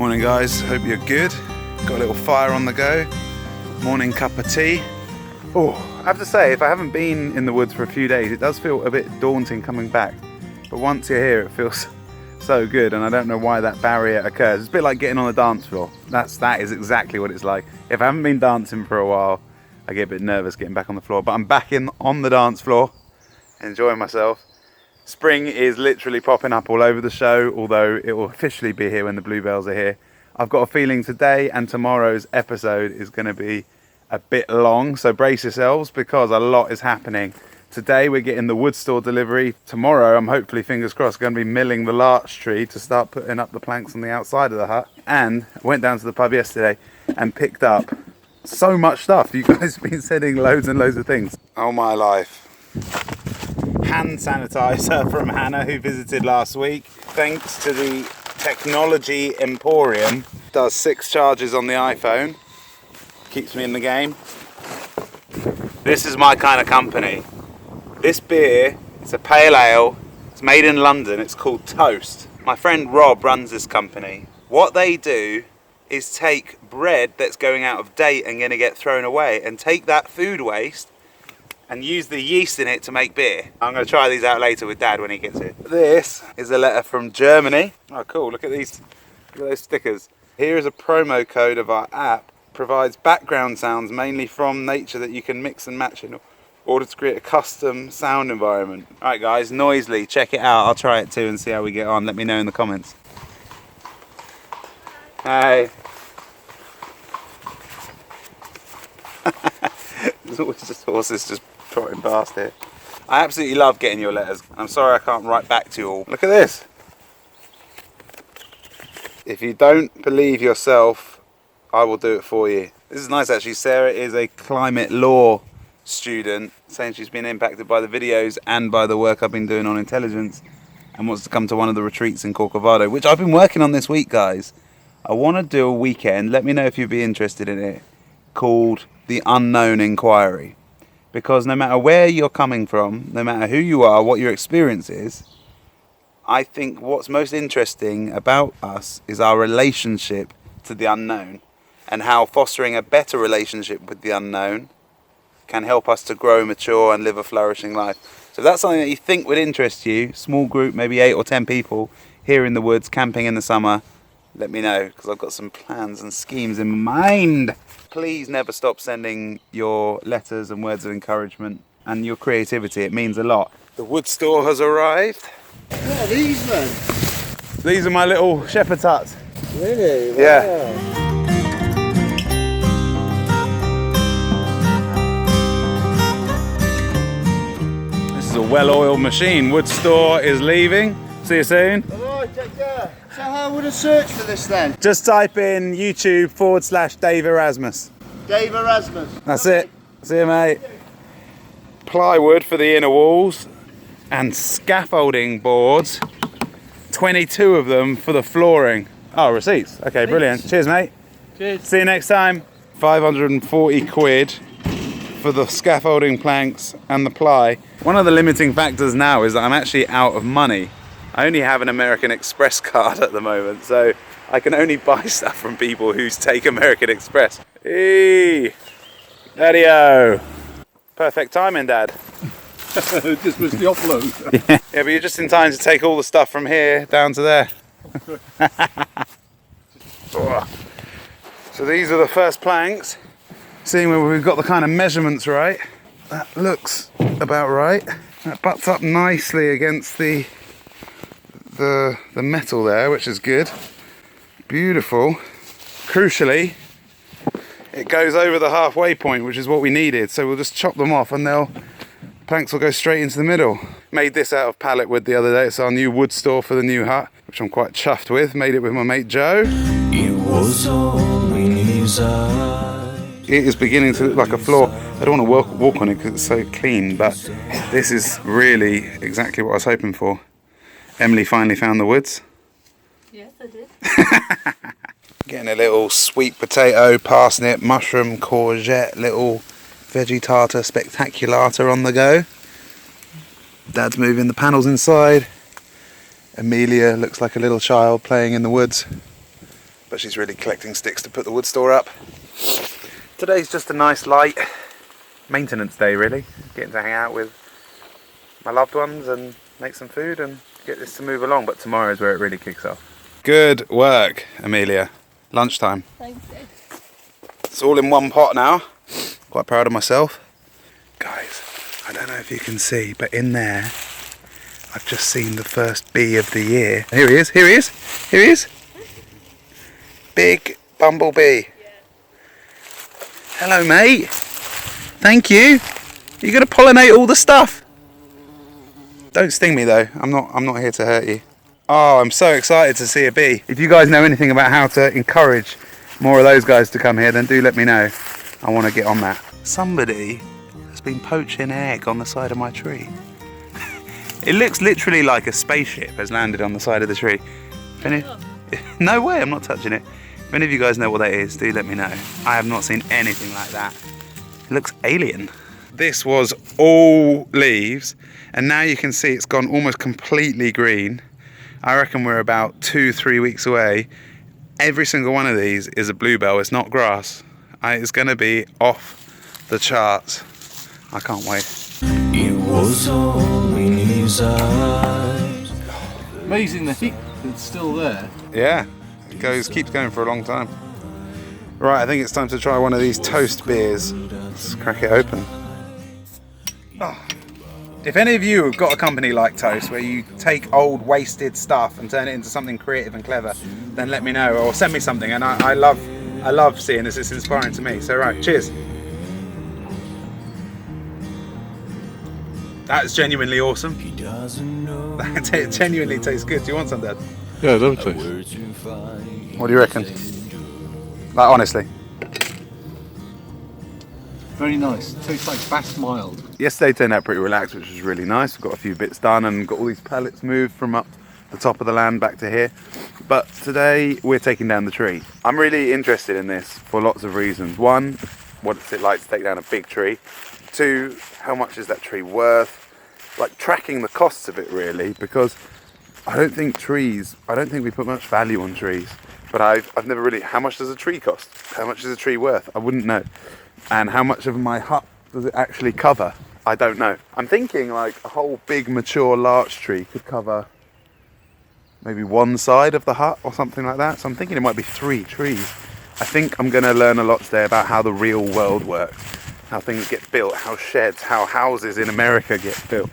Morning guys, hope you're good. Got a little fire on the go. Morning cup of tea. Oh, I have to say, if I haven't been in the woods for a few days, it does feel a bit daunting coming back. But once you're here, it feels so good, and I don't know why that barrier occurs. It's a bit like getting on the dance floor. That is exactly what it's like. If I haven't been dancing for a while, I get a bit nervous getting back on the floor. But I'm back on the dance floor, enjoying myself. Spring is literally popping up all over the show, although it will officially be here when the bluebells are here. I've got a feeling today and tomorrow's episode is going to be a bit long, so brace yourselves because a lot is happening. Today we're getting the wood store delivery. Tomorrow I'm hopefully, fingers crossed, going to be milling the larch tree to start putting up the planks on the outside of the hut. And I went down to the pub yesterday and picked up so much stuff. You guys have been sending loads and loads of things. Oh my life. Hand sanitizer from Hannah, who visited last week. Thanks to the Technology Emporium. Does 6 charges on the iPhone. Keeps me in the game. This is my kind of company. This beer, it's a pale ale. It's made in London. It's called Toast. My friend Rob runs this company. What they do is take bread that's going out of date and going to get thrown away and take that food waste and use the yeast in it to make beer. I'm going to try these out later with Dad when he gets here. This is a letter from Germany. Oh cool, look at these, look at those stickers. Here is a promo code of our app. Provides background sounds mainly from nature that you can mix and match in order to create a custom sound environment. Alright guys, Noisely, check it out. I'll try it too and see how we get on. Let me know in the comments. Hey. There's always just horses just trotting past here. I absolutely love getting your letters. I'm sorry I can't write back to you all. Look at this. If you don't believe yourself, I will do it for you. This is nice actually. Sarah is a climate law student, saying she's been impacted by the videos and by the work I've been doing on intelligence and wants to come to one of the retreats in CORCOVADO, which I've been working on this week, guys. I want to do a weekend, let me know if you'd be interested in it, called the Unknown Enquiry. Because no matter where you're coming from, no matter who you are, what your experience is, I think what's most interesting about us is our relationship to the unknown and how fostering a better relationship with the unknown can help us to grow, mature and live a flourishing life. So if that's something that you think would interest you, small group, maybe 8 or 10 people here in the woods, camping in the summer, let me know because I've got some plans and schemes in mind. Please never stop sending your letters and words of encouragement and your creativity. It means a lot. The wood store has arrived. What are these then? These are my little shepherd's huts. Really? Wow. Yeah. This is a well-oiled machine. Wood store is leaving. See you soon. Alright, take care. So how would I search for this then? Just type in YouTube/Dave Erasmus. Dave Erasmus. That's it. See you, mate. Plywood for the inner walls and scaffolding boards. 22 of them for the flooring. Oh, receipts. Okay, brilliant. Cheers, mate. Cheers. See you next time. 540 quid for the scaffolding planks and the ply. One of the limiting factors now is that I'm actually out of money. I only have an American Express card at the moment, so I can only buy stuff from people who take American Express. Hey, Daddy-o. Perfect timing, Dad. Just missed the upload. Yeah, but you're just in time to take all the stuff from here down to there. So these are the first planks. Seeing whether we've got the kind of measurements right. That looks about right. That butts up nicely against the metal there, which is good. Beautiful. Crucially, it goes over the halfway point, which is what we needed. So we'll just chop them off and planks will go straight into the middle. Made this out of pallet wood the other day. It's our new wood store for the new hut, which I'm quite chuffed with. Made it with my mate Joe. It was all in his eyes. It is beginning to look like a floor. I don't want to walk on it because it's so clean, but this is really exactly what I was hoping for. Emily finally found the woods. Yes, I did. Getting a little sweet potato, parsnip, mushroom, courgette, little veggie tartar spectaculata on the go. Dad's moving the panels inside. Amelia looks like a little child playing in the woods. but she's really collecting sticks to put the wood store up. Today's just a nice light maintenance day really. Getting to hang out with my loved ones and make some food and get this to move along, but tomorrow is where it really kicks off. Good work, Amelia. Lunchtime. Thanks. It's all in one pot now. Quite proud of myself. Guys, I don't know if you can see, but in there, I've just seen the first bee of the year. Here he is, here he is, here he is. Big bumblebee. Hello, mate. Thank you. You're gonna pollinate all the stuff. Don't sting me though. I'm not here to hurt you. Oh, I'm so excited to see a bee. If you guys know anything about how to encourage more of those guys to come here, then do let me know. I want to get on that. Somebody has been poaching egg on the side of my tree. It looks literally like a spaceship has landed on the side of the tree. No way, I'm not touching it. If any of you guys know what that is, do let me know. I have not seen anything like that. It looks alien. This was all leaves, and now you can see it's gone almost completely green. I reckon we're about 2-3 weeks away. Every single one of these is a bluebell, it's not grass. It's going to be off the charts. I can't wait. It was all in his eyes. Amazing the heat that's still there. Yeah, it keeps going for a long time. Right, I think it's time to try one of these toast beers. Let's crack it open. Oh. If any of you have got a company like Toast where you take old wasted stuff and turn it into something creative and clever, then let me know or send me something. And I love seeing this. It's inspiring to me. So right, cheers. That's genuinely awesome. That genuinely tastes good. Do you want some, Dad? Yeah, I'd love to. What do you reckon? Like honestly. Very nice. Tastes like fast mild. Yesterday turned out pretty relaxed, which was really nice. We've got a few bits done and got all these pallets moved from up the top of the land back to here. But today we're taking down the tree. I'm really interested in this for lots of reasons. One, what's it like to take down a big tree? Two, how much is that tree worth? Like tracking the costs of it really, because I don't think we put much value on trees. But I've never really, how much does a tree cost? How much is a tree worth? I wouldn't know. And how much of my hut does it actually cover? I don't know. I'm thinking like a whole big mature larch tree could cover maybe one side of the hut or something like that. So I'm thinking it might be 3 trees. I think I'm going to learn a lot today about how the real world works, how things get built, how sheds, how houses in America get built.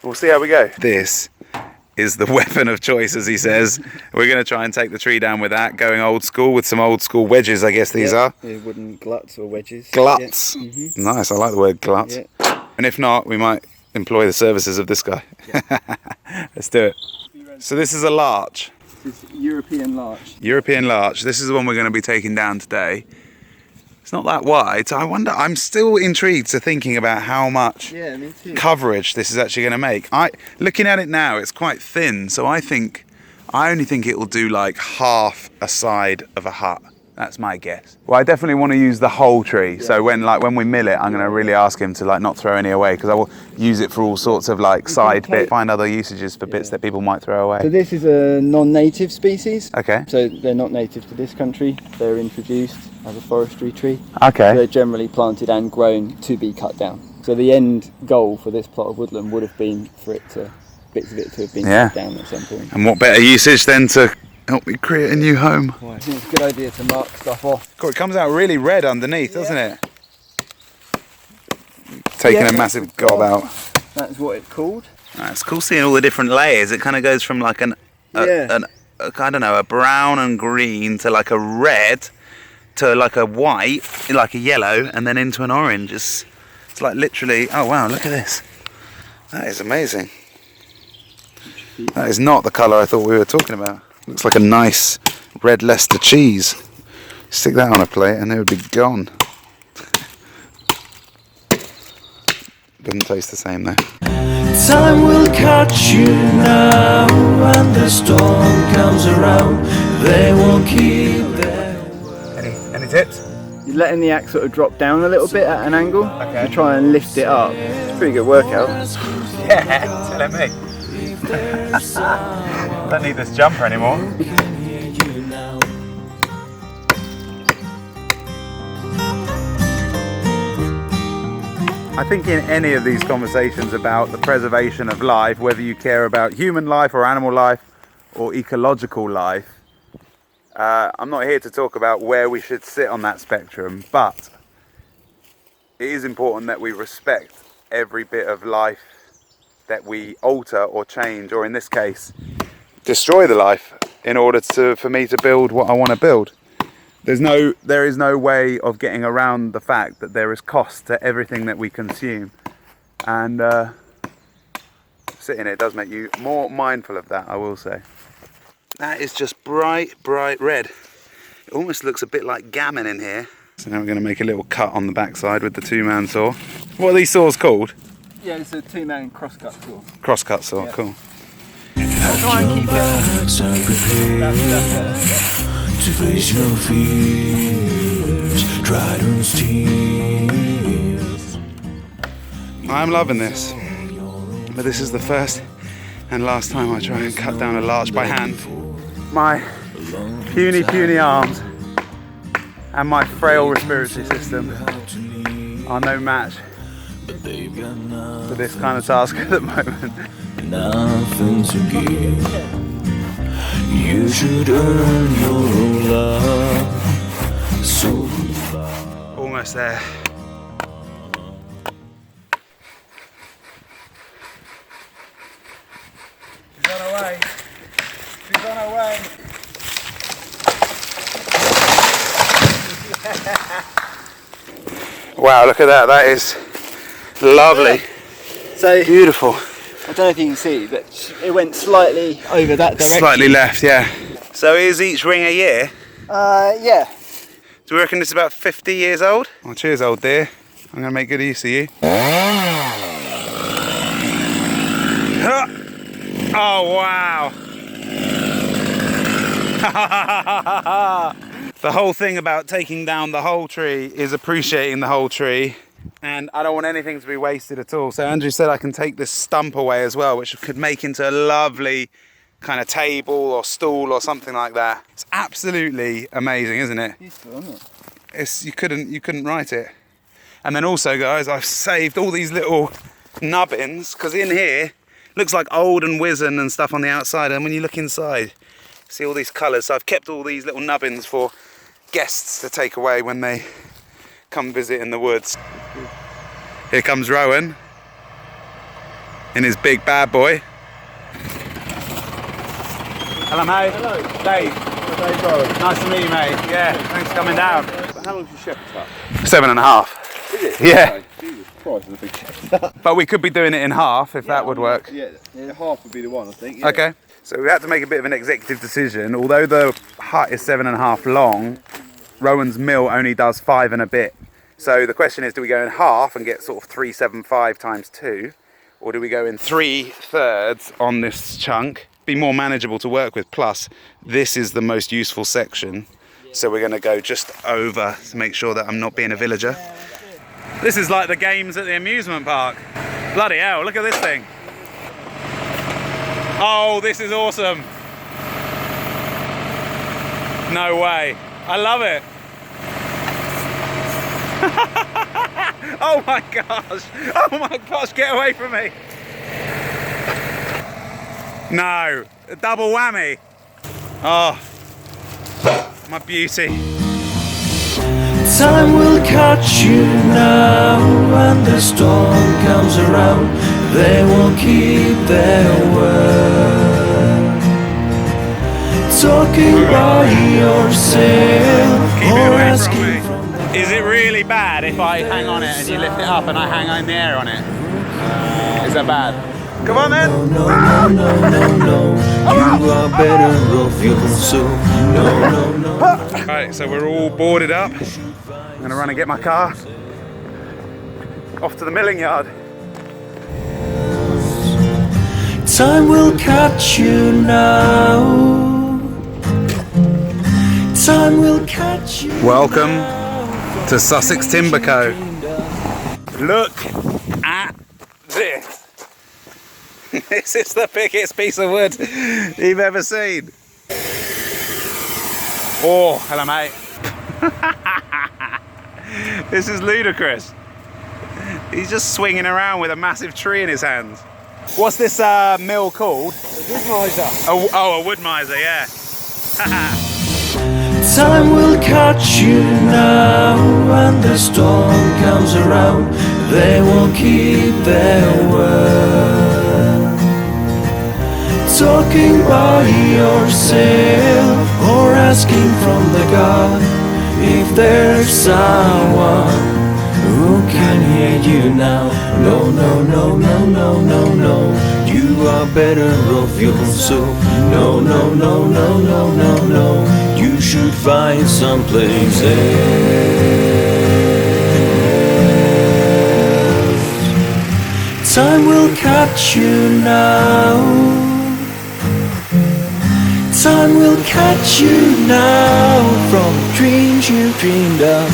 We'll see how we go. This is the weapon of choice, as he says. We're going to try and take the tree down with that, going old school with some old school wedges, I guess these are. Yeah, wooden gluts or wedges. Gluts. Yeah. Mm-hmm. Nice, I like the word glut. Yeah. And if not, we might employ the services of this guy. Yeah. Let's do it. So this is a larch. This is European larch. European larch. This is the one we're going to be taking down today. It's not that wide, so I wonder, I'm still intrigued to thinking about how much me too. coverage this is actually going to make. Looking at it now, it's quite thin, so I only think it will do like half a side of a hut. That's my guess. Well, I definitely want to use the whole tree. Yeah. So when we mill it, I'm going to really ask him to like not throw any away, because I will use it for all sorts of like side bits, find other usages for bits that people might throw away. So this is a non-native species. Okay. So they're not native to this country. They're introduced as a forestry tree. Okay. So they're generally planted and grown to be cut down. So the end goal for this plot of woodland would have been for bits of it to have been cut down at some point. And what better usage than to help me create a new home? I think it's a good idea to mark stuff off. God, it comes out really red underneath, doesn't it? Taking a massive gob out. That's what it's called. It's cool seeing all the different layers. It kind of goes from like I don't know, a brown and green to like a red to like a white, like a yellow, and then into an orange. It's like literally, oh wow, look at this. That is amazing. That is not the colour I thought we were talking about. Looks like a nice red Leicester cheese. Stick that on a plate and it would be gone. Doesn't taste the same though. Time will catch you now, and the storm comes around. They won't keep their Any tips? You're letting the axe sort of drop down a little bit at an angle to try and lift it up. It's a pretty good workout. Yeah, telling me. Don't need this jumper anymore. I think in any of these conversations about the preservation of life, whether you care about human life or animal life or ecological life, I'm not here to talk about where we should sit on that spectrum, but it is important that we respect every bit of life that we alter or change, or in this case, destroy the life in order for me to build what I want to build. There is no way of getting around the fact that there is cost to everything that we consume, and sitting here does make you more mindful of that, I will say. That is just bright red. It almost looks a bit like gammon in here. So now we're going to make a little cut on the backside with the 2-man saw. What are these saws called? Yeah, it's a 2-man crosscut saw. Crosscut saw, yeah. Cool. Try and keep to face your fears, Trident's tears. I'm loving this, but this is the first and last time I try and cut down a larch by hand. My puny arms and my frail respiratory system are no match for this kind of task at the moment. Nothing to give. You should earn your own love. So Almost there. She's on her way. She's on her way. Wow, look at that. That is lovely. So beautiful. I don't know if you can see, but it went slightly over that direction. Slightly left, yeah. So is each ring a year? Yeah. Do we reckon it's about 50 years old? Well, cheers, old dear. I'm going to make good use of you. Oh, wow. The whole thing about taking down the whole tree is appreciating the whole tree. And I don't want anything to be wasted at all. So Andrew said I can take this stump away as well, which could make into a lovely kind of table or stool or something like that. It's absolutely amazing, isn't it? Beautiful, isn't it? It's, you couldn't write it. And then also, guys, I've saved all these little nubbins, because in here looks like old and wizen and stuff on the outside, and when you look inside, see all these colours. So I've kept all these little nubbins for guests to take away when they come visit in the woods. Here comes Rohan in his big bad boy. Hello, mate. Hello. Dave. Hello, Dave Rowan. Nice to meet you, mate. Yeah, thanks for coming down. How long's your shepherd's hut? 7.5. Is it? Yeah. Okay. Jesus Christ, it's a big shepherd's hut. But we could be doing it in half if that would work. Yeah, half would be the one, I think. Yeah. Okay. So we had to make a bit of an executive decision. Although the hut is 7.5 long, Rowan's mill only does 5 and a bit. So the question is, do we go in half and get sort of 375 times 2? Or do we go in 3/3 on this chunk? Be more manageable to work with. Plus, this is the most useful section. So we're going to go just over to make sure that I'm not being a villager. This is like the games at the amusement park. Bloody hell, look at this thing. Oh, this is awesome. No way. I love it. Oh my gosh. Oh my gosh, get away from me. No, a double whammy. Oh, my beauty. time will catch you now. When the storm comes around, they will keep their word. Talking by yourself or asking from the... Is it really bad if I hang on it and you lift it up and I hang in the air on it? Is that bad? Come on then! No, you are better off yourself. No. Right, so we're all boarded up. I'm gonna run and get my car. Off to the milling yard. Time will catch you now. Time will catch you. Welcome to Sussex Timber Co. Look at this. This is the biggest piece of wood you've ever seen. Oh, hello mate. This is ludicrous. He's just swinging around with a massive tree in his hands. What's this mill called? A wood miser. Oh, a wood miser, yeah. Time will catch you now when the storm comes around. They won't keep their word. Talking by yourself or asking from the God if there's someone who can hear you now. No, no, no, no, no, no, no. You are better off yourself. No, no, no, no, no, no, no. You should find someplace else. Time will catch you now. Time will catch you now from dreams you dreamed of.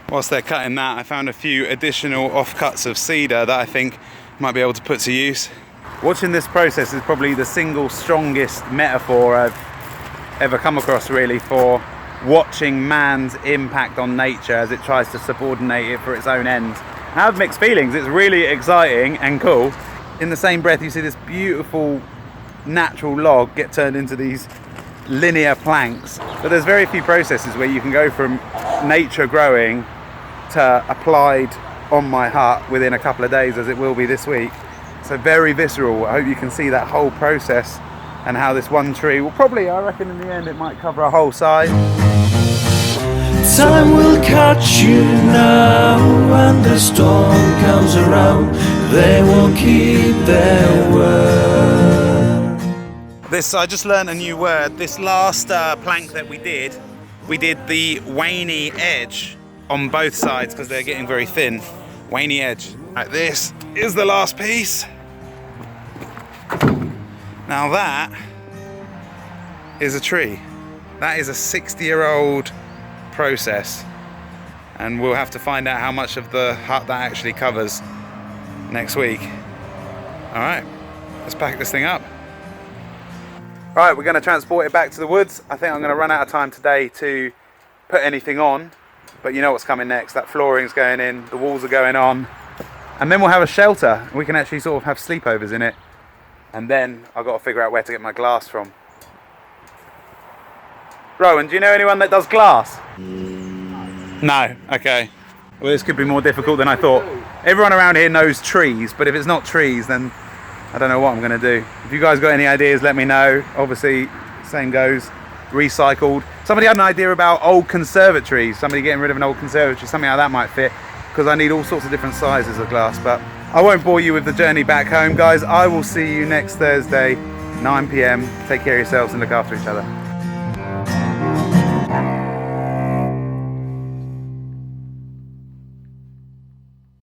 Whilst they're cutting that, I found a few additional offcuts of cedar that I think might be able to put to use. Watching this process is probably the single strongest metaphor I've ever come across, really, for watching man's impact on nature as it tries to subordinate it for its own ends. I have mixed feelings. It's really exciting and cool. In the same breath, you see this beautiful natural log get turned into these linear planks. But there's very few processes where you can go from nature growing to applied on my hut within a couple of days, as it will be this week. So very visceral. I hope you can see that whole process and how this one tree will probably, I reckon in the end, it might cover a whole side. Time will catch you now when the storm comes around. They won't keep their word. I just learned a new word. This last plank that we did the waney edge on both sides because they're getting very thin. Waney edge. Right, this is the last piece. Now that is a tree. That is a 60-year-old process, and we'll have to find out how much of the hut that actually covers next week. All right, let's pack this thing up. Right, we're going to transport it back to the woods. I think I'm going to run out of time today to put anything on, but you know what's coming next. That flooring's going in, the walls are going on, and then we'll have a shelter. We can actually sort of have sleepovers in it, and then I've got to figure out where to get my glass from. Rohan, do you know anyone that does glass? No, okay. Well, this could be more difficult than I thought. Everyone around here knows trees, but if it's not trees, then I don't know what I'm going to do. If you guys got any ideas, let me know. Obviously, same goes. Recycled. Somebody had an idea about old conservatories. Somebody getting rid of an old conservatory. Something like that might fit, because I need all sorts of different sizes of glass. But I won't bore you with the journey back home, guys. I will see you next Thursday, 9 PM. Take care of yourselves and look after each other.